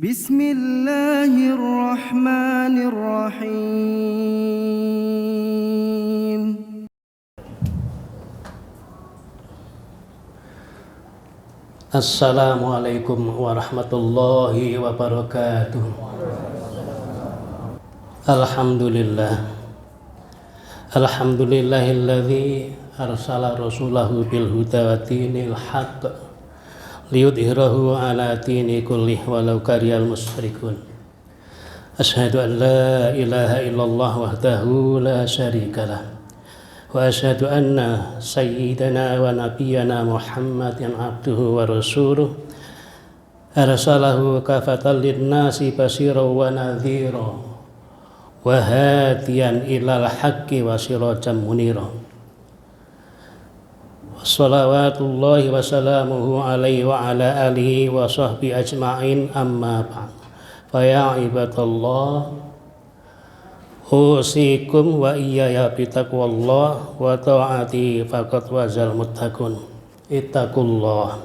Bismillahirrahmanirrahim. Assalamualaikum warahmatullahi wabarakatuh. Alhamdulillahilladzi arsala rasulahu bil huda wa dinil haqq liyudhhirahu ala dini kullih walau karihal musyrikun. Asyhadu an la ilaha illallah wahdahu la syarikalah wa asyhadu anna sayyidana wa nabiyyana Muhammadan abduhu wa rasuluh arsalahu kafatan linnasi basyiran wa nadhira wa hadiyan ilal haqqi wa sirajan munira. Wassalawatullahi wassalamuhu alaihi wa ala alihi wa sahbihi ajma'in, amma ba'd. Fa ya ibadallah, usikum wa iyaya bitaqwallah wa ta'ati faqad wazal muttaqun. Ittaqullah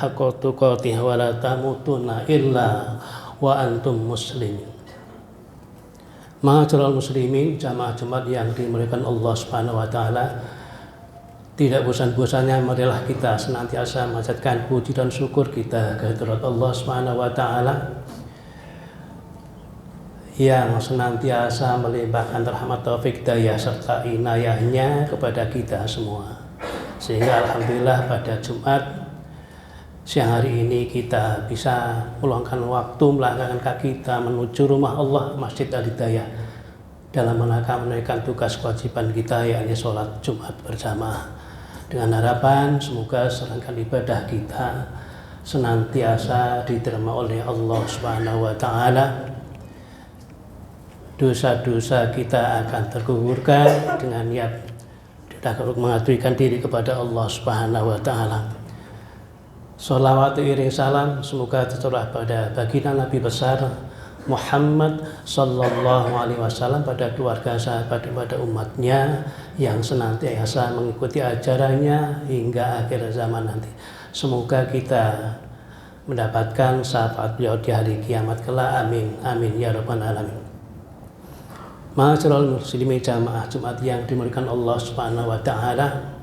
haqqa tuqatih wa la tamutunna illa wa antum muslimin. Ma'asyiral muslimin, jamaah Jumat yang dimuliakan Allah Subhanahu wa taala, tidak bosan-bosannya marilah kita senantiasa memanjatkan puji dan syukur kita kehadirat Allah Subhanahu wa taala yang senantiasa melimpahkan rahmat, taufik, daya serta inayahnya kepada kita semua. Sehingga alhamdulillah pada Jumat siang hari ini kita bisa meluangkan waktu, melangkahkan kaki kita menuju rumah Allah, Masjid Al-Hidayah, dalam menunaikan tugas kewajiban kita, yakni sholat Jumat berjamaah, dengan harapan semoga serangkaian ibadah kita senantiasa diterima oleh Allah Subhanahu wa taala. Dosa-dosa kita akan tergugurkan dengan niat mengadukan diri kepada Allah Subhanahu wa taala. Sholawat iring salam semoga tercurah pada baginda Nabi besar Muhammad sallallahu alaihi wasallam, pada keluarga, sahabat, pada umatnya yang senantiasa mengikuti ajarannya hingga akhir zaman nanti. Semoga kita mendapatkan syafaat beliau di hari kiamat kelak. Amin amin ya rabbal alamin. Ma'asyiral muslimin, jamaah Jumat yang dimuliakan Allah Subhanahu wa taala.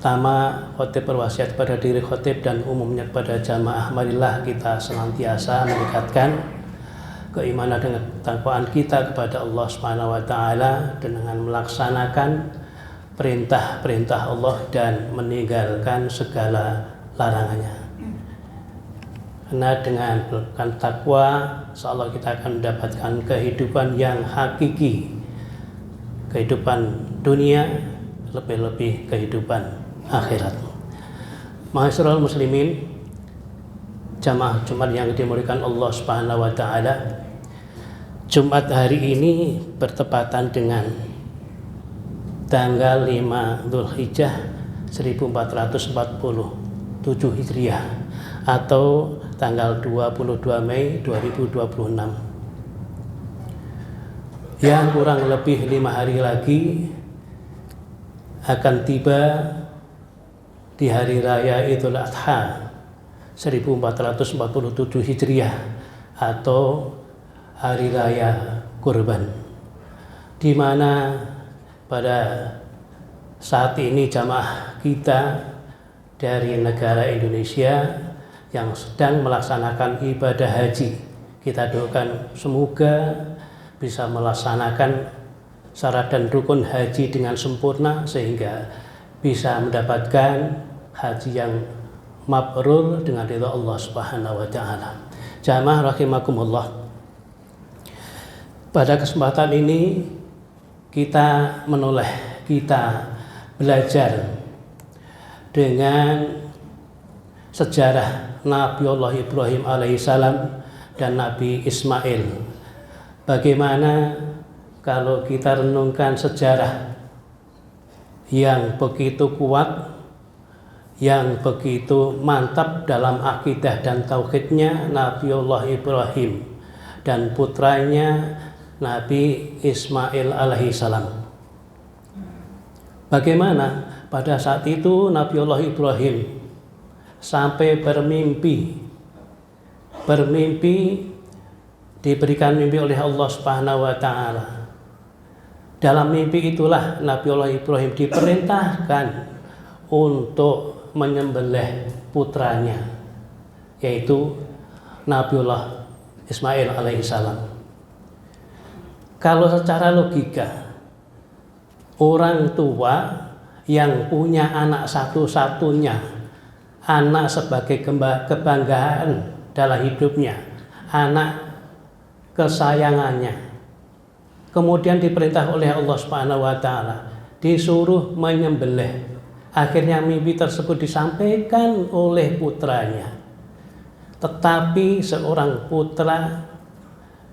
Pertama, khotib berwasiat pada diri khotib dan umumnya kepada jamaah, marilah kita senantiasa meningkatkan keimanan dengan ketakwaan kita kepada Allah Subhanahu wa taala dengan melaksanakan perintah-perintah Allah dan meninggalkan segala larangannya. Karena dengan melakukan takwa, insyaallah kita akan mendapatkan kehidupan yang hakiki, kehidupan dunia, lebih-lebih kehidupan akhirat. Ma'asyiral muslimin, jamaah Jumat yang dimuliakan Allah Subhanahu wa taala, Jumat hari ini bertepatan dengan tanggal 5 Dzulhijjah 1447 Hijriah atau tanggal 22 Mei 2026, yang kurang lebih 5 hari lagi akan tiba di hari raya Idul Adha 1447 Hijriah atau hari raya kurban, di mana pada saat ini jamaah kita dari negara Indonesia yang sedang melaksanakan ibadah haji, kita doakan semoga bisa melaksanakan syarat dan rukun haji dengan sempurna sehingga bisa mendapatkan haji yang mabrur dengan ridha Allah Subhanahu wa taala. Jamaah rahimakumullah, pada kesempatan ini kita belajar dengan sejarah Nabi Allah Ibrahim alaihissalam dan Nabi Ismail. Bagaimana kalau kita renungkan sejarah yang begitu kuat, yang begitu mantap dalam akidah dan tauhidnya Nabiullah Ibrahim dan putranya Nabi Ismail alaihissalam. Bagaimana Pada saat itu Nabiullah Ibrahim sampai bermimpi, diberikan mimpi oleh Allah Subhanahu wa taala. Dalam mimpi itulah Nabiullah Ibrahim diperintahkan untuk menyembelih putranya, yaitu Nabiullah Ismail alaihissalam. Kalau secara logika, orang tua yang punya anak satu-satunya, anak sebagai kebanggaan dalam hidupnya, anak kesayangannya, kemudian diperintah oleh Allah Subhanahu wa taala disuruh menyembelih. Akhirnya mimpi tersebut disampaikan oleh putranya. Tetapi seorang putra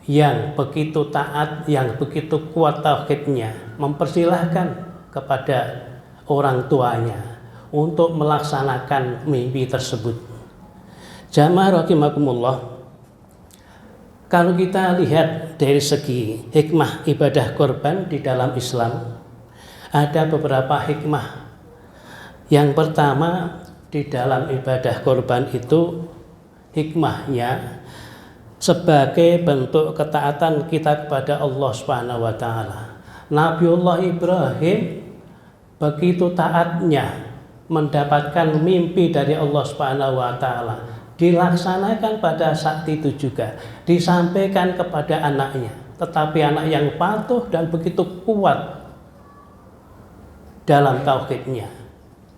yang begitu taat, yang begitu kuat tauhidnya, mempersilahkan kepada orang tuanya untuk melaksanakan mimpi tersebut. Jamaah rahimakumullah, kalau kita lihat dari segi hikmah ibadah kurban di dalam Islam, ada beberapa hikmah. Yang pertama, di dalam ibadah kurban itu hikmahnya sebagai bentuk ketaatan kita kepada Allah Subhanahu wa taala. Nabiullah Ibrahim begitu taatnya mendapatkan mimpi dari Allah Subhanahu wa taala, dilaksanakan pada saat itu juga, disampaikan kepada anaknya, tetapi anak yang patuh dan begitu kuat dalam tauhidnya,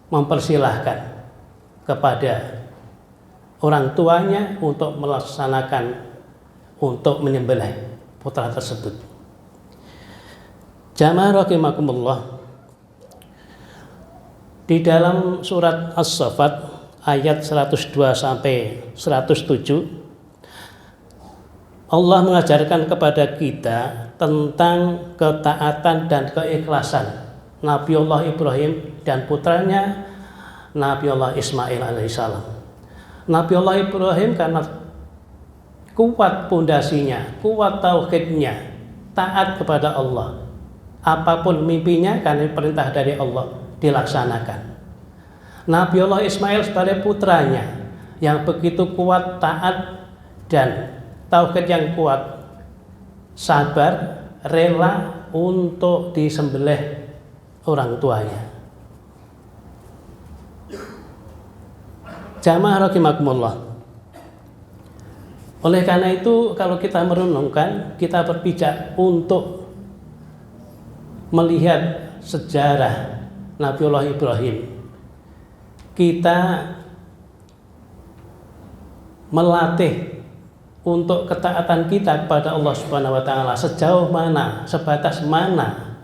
mempersilahkan kepada orang tuanya untuk melaksanakan, untuk menyembelih putra tersebut. Jamaah rahimakumullah, di dalam surat As-Saffat ayat 102 sampai 107, Allah mengajarkan kepada kita tentang ketaatan dan keikhlasan Nabiullah Ibrahim dan putranya Nabiullah Ismail alaihissalam. Nabiullah Ibrahim karena kuat pondasinya, kuat tauhidnya, taat kepada Allah, apapun mimpinya karena perintah dari Allah dilaksanakan. Nabiullah Ismail sebagai putranya yang begitu kuat, taat dan tauhid yang kuat, sabar, rela untuk disembelih orang tuanya. Jamaah rahimakumullah, oleh karena itu kalau kita merenungkan, kita berpijak untuk melihat sejarah Nabiullah Ibrahim, kita melatih untuk ketaatan kita kepada Allah Subhanahu wa taala sejauh mana, sebatas mana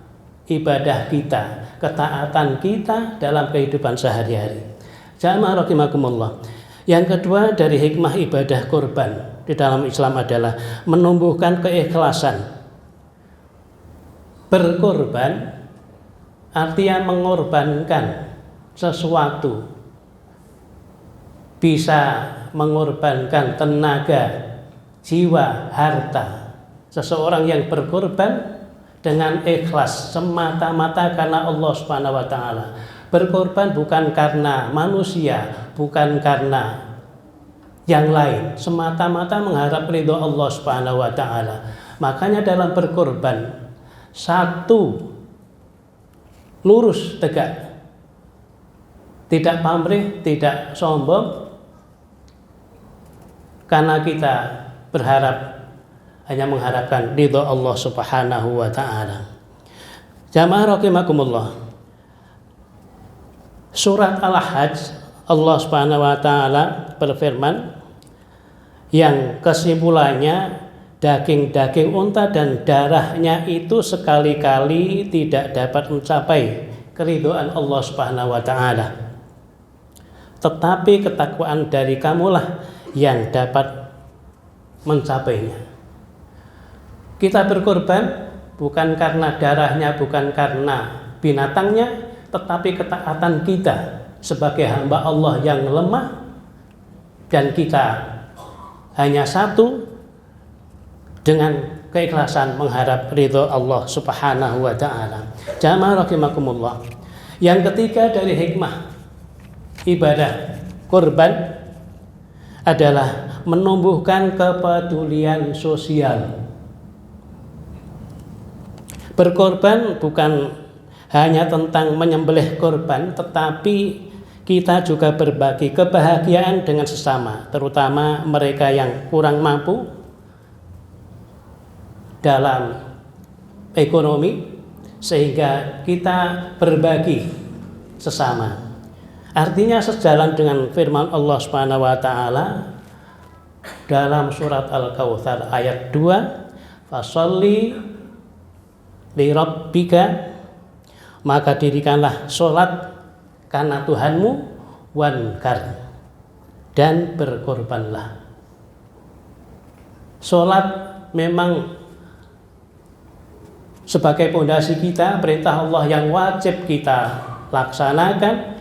ibadah kita, ketaatan kita dalam kehidupan sehari-hari. Jamaah rahimakumullah. Yang kedua dari hikmah ibadah kurban di dalam Islam adalah menumbuhkan keikhlasan. Berkorban artinya mengorbankan sesuatu, bisa mengorbankan tenaga, jiwa, harta. Seseorang yang berkorban dengan ikhlas semata-mata karena Allah Subhanahu wa taala. Berkorban bukan karena manusia, bukan karena yang lain, semata-mata mengharap ridho Allah Subhanahu wa taala. Makanya dalam berkorban, satu, lurus tegak, tidak pamrih, tidak sombong, karena kita berharap, hanya mengharapkan ridho Allah Subhanahu wa taala. Jamaah rahimakumullah, surat Al-Hajj Allah Subhanahu wa taala berfirman yang kesimpulannya daging-daging unta dan darahnya itu sekali-kali tidak dapat mencapai keridhaan Allah Subhanahu wa taala, tetapi ketakwaan dari kamulah yang dapat mencapainya. Kita berkorban bukan karena darahnya, bukan karena binatangnya, tetapi ketaatan kita sebagai hamba Allah yang lemah, dan kita hanya satu dengan keikhlasan mengharap ridho Allah Subhanahu wa taala. Jamaah rahimakumullah. Yang ketiga dari hikmah ibadah kurban adalah menumbuhkan kepedulian sosial. Berkorban bukan hanya tentang menyembelih korban, tetapi kita juga berbagi kebahagiaan dengan sesama, terutama mereka yang kurang mampu dalam ekonomi, sehingga kita berbagi sesama. Artinya sejalan dengan firman Allah Subhanahu wa taala dalam surat Al-Kautsar ayat 2, fasholli li rabbika, maka dirikanlah sholat karena Tuhanmu, wankar, dan berkorbanlah. Sholat memang sebagai pondasi kita, perintah Allah yang wajib kita laksanakan,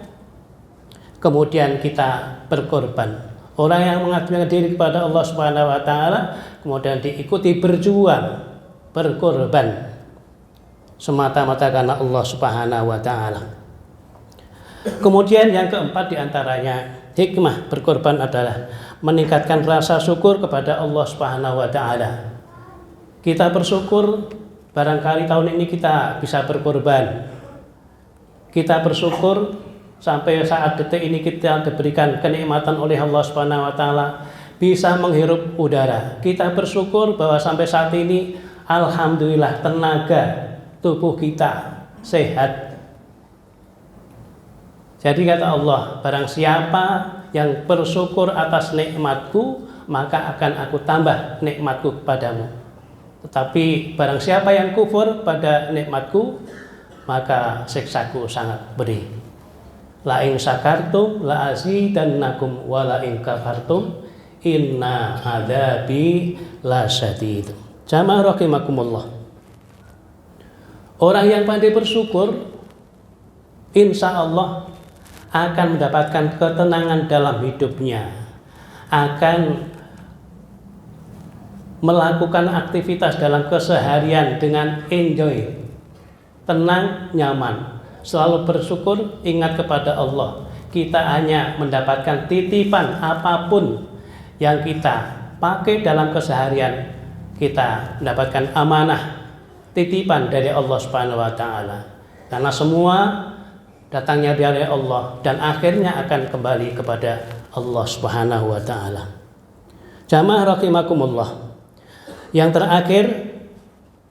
kemudian kita berkorban. Orang yang mengabdikan diri kepada Allah Subhanahu wa taala kemudian diikuti berjuang, berkorban semata-mata karena Allah Subhanahu wa taala. Kemudian yang keempat diantaranya hikmah berkorban adalah meningkatkan rasa syukur kepada Allah Subhanahu wa taala. Kita bersyukur barangkali tahun ini kita bisa berkorban. Kita bersyukur sampai saat detik ini kita diberikan kenikmatan oleh Allah Subhanahu wa taala bisa menghirup udara. Kita bersyukur bahwa sampai saat ini alhamdulillah tenaga tubuh kita sehat. Jadi kata Allah, barang siapa yang bersyukur atas nikmatku, maka akan aku tambah nikmatku kepadamu. Tetapi barang siapa yang kufur pada nikmatku, maka siksaku sangat pedih. La in syakartum la azidannakum wa la in kafartum inna adzabi lasyadid. Jamaah rahimakumullah. Orang yang pandai bersyukur insya Allah akan mendapatkan ketenangan dalam hidupnya, akan melakukan aktivitas dalam keseharian dengan enjoy, tenang, nyaman, selalu bersyukur, ingat kepada Allah. Kita hanya mendapatkan titipan apapun yang kita pakai dalam keseharian, kita mendapatkan amanah, titipan dari Allah Subhanahu wa taala. Karena semua datangnya dari Allah dan akhirnya akan kembali kepada Allah Subhanahu wa taala. Jamaah rahimakumullah. Yang terakhir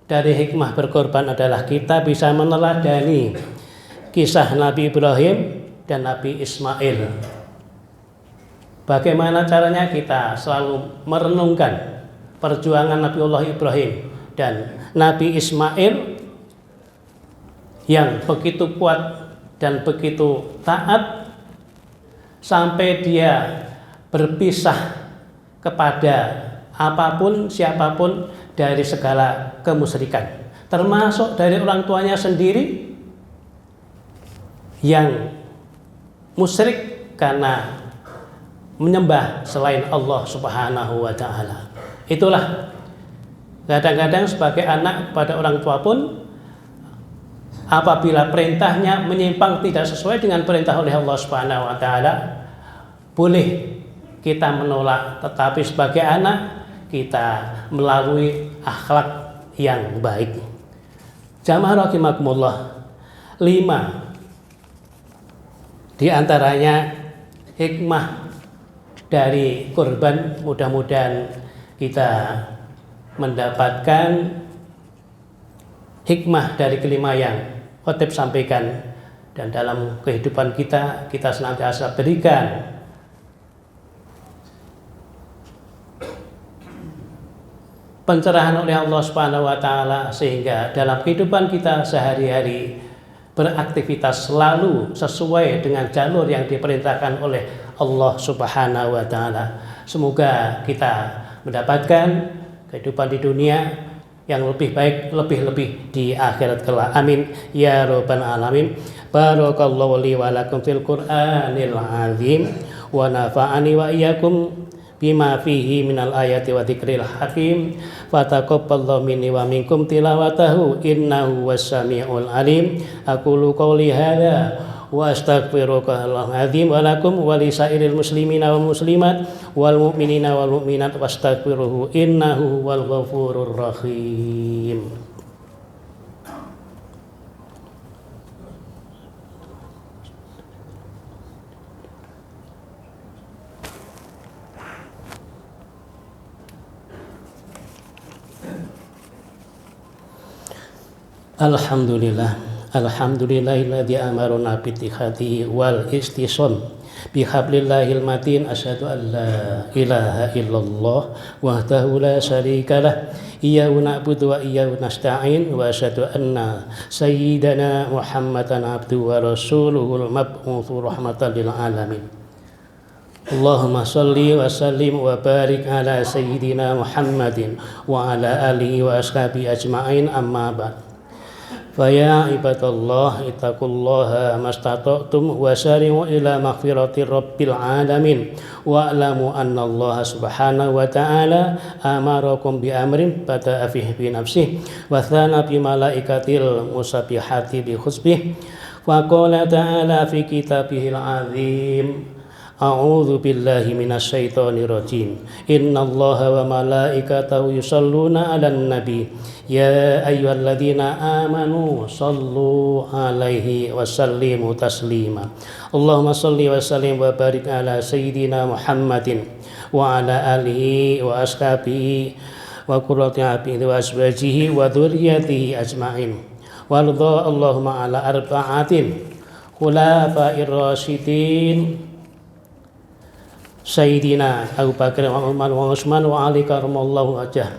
dari hikmah berkorban adalah kita bisa meneladani kisah Nabi Ibrahim dan Nabi Ismail. Bagaimana caranya kita selalu merenungkan perjuangan Nabiullah Ibrahim dan Nabi Ismail yang begitu kuat dan begitu taat sampai dia berpisah kepada apapun siapapun dari segala kemusyrikan, termasuk dari orang tuanya sendiri yang musyrik karena menyembah selain Allah Subhanahu wa taala. Itulah kadang-kadang sebagai anak pada orang tua pun apabila perintahnya menyimpang tidak sesuai dengan perintah oleh Allah Subhanahu wa taala, boleh kita menolak, tetapi sebagai anak kita melalui akhlak yang baik. Jamaah rahimakumullah. 5 di antaranya hikmah dari kurban, mudah-mudahan kita mendapatkan hikmah dari kelima yang khotib sampaikan, dan dalam kehidupan kita senantiasa berikan pencerahan oleh Allah Subhanahu wa taala, sehingga dalam kehidupan kita sehari-hari beraktivitas selalu sesuai dengan jalur yang diperintahkan oleh Allah Subhanahu wa taala. Semoga kita mendapatkan kehidupan di dunia yang lebih baik, lebih-lebih di akhirat kelak. Amin ya rabbal alamin. Barakallahu li wa lakum fil Qur'anil azim wa nafa'ani wa iyyakum bima fihi minal ayati wa dzikril hakim fataqabbalallahu minni wa minkum tilawatahu innahu was-sami'ul alim. Aqulu qouli hadza wa astaghfirullahal azim wa lakum wa lisairil muslimina wal muslimat wal mu'minina wal mu'minat wastaghfiruhu innahu wal ghafurur rahim. Alhamdulillahilladzi amarna bi ittikhadihi wal istisam bi hablillahil matin. Asyhadu an la ilaha illallah wahdahu la syarikalah iyyahu na'budu wa iyyahu nasta'in wa asyhadu anna sayyidana Muhammadan abduhu wa rasuluhul mab'utsu rahmatan lil alamin. Allahumma shalli wa sallim wa barik ala sayyidina Muhammadin wa ala alihi wa ashabihi ajma'in, amma ba'd. Faya ibadallah ittaqullaha mastata'tum wa sari'u ila maghfirati rabbil alamin wa alamu anna Allah subhanahu wa ta'ala amarakum bi amrin bada'a fihi bi nafsihi wa thana bi malaikatil musabbihati bi khusbih wa qala ta'ala fi kitabihil azim. A'udzu billahi minasyaitonir rajim. Innallaha wa malaikatahu yusholluna 'alan nabi ya ayyuhalladzina amanu shallu 'alaihi wa sallimu taslima. Allahumma shalli wa sallim wa barik ala sayyidina Muhammadin wa ala alihi wa ashabihi wa qurrati a'yunihi wa azwajihi wa dzurriyyatihi ajma'in. Warda Allahumma ala arba'atin khulafa'ir rasyidin Sayyidina Abu Bakar wa Umar wa Utsman wa Ali karamallahu wajhah.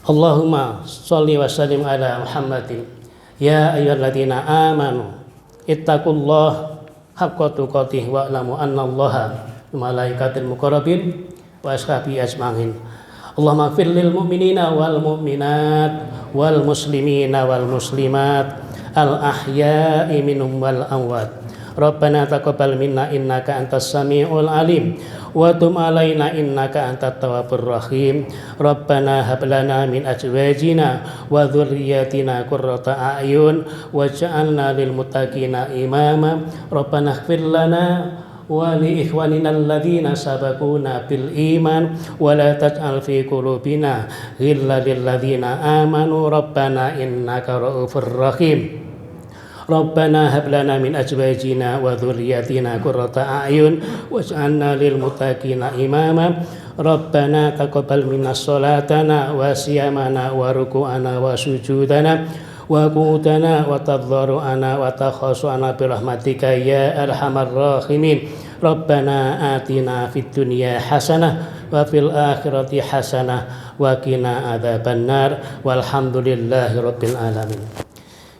Allahumma sholli wa sallim ala Muhammadin ya ayyuhalladzina amanu ittaqullaha haqqa tuqatih wa alamu annallaha malaikatil muqarrabin wa ashabihi ajma'in. Allahumma ighfir lil mu'minina wal mu'minat wal muslimina wal muslimat al ahya'i minhum wal amwat. Rabbana taqabbal minna innaka antas samiul alim wa tub alaina innaka antat tawwabur rahim. Rabbana hab lana min azwajina wa dzurriyyatina qurrata a'yun waj'alna lil muttaqina imama. Rabbana ighfir lana wa li ikhwanina alladzina sabaquna bil iman wa la taj'al fi qulubina ghillan lil ladzina amanu rabbana innaka ra'ufur rahim. Rabbana hab lana min azwajina wa dzurriyyatina qurrata a'yun waj'alna lil muttaqina imama. Rabbana taqabbal minna sholatana wa siyamana wa ruku'ana wa sujudana wa qutana wa tadharru'ana wa takhassu'ana bi rahmatika ya arhamar rahimin. Rabbana atina fid dunya hasanah wa fil akhirati hasanah wa qina adzabannar. Walhamdulillahi rabbil alamin.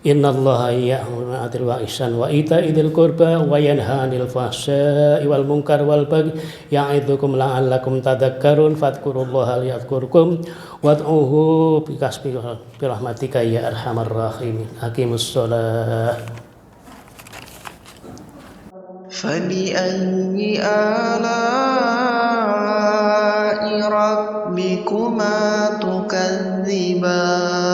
Innallaha ya'muru bil 'adli wal ihsani wa ita'i dzil qurba wa yanha 'anil fahsya'i wal munkar wal baghi ya'idzukum la'allakum tadhakkarun fadhkurullaha yadhkurkum wad'uhu bi rahmatika ya arhamar rahimin. Aqimus shalah. فبأي آلاء ربكما تكذبان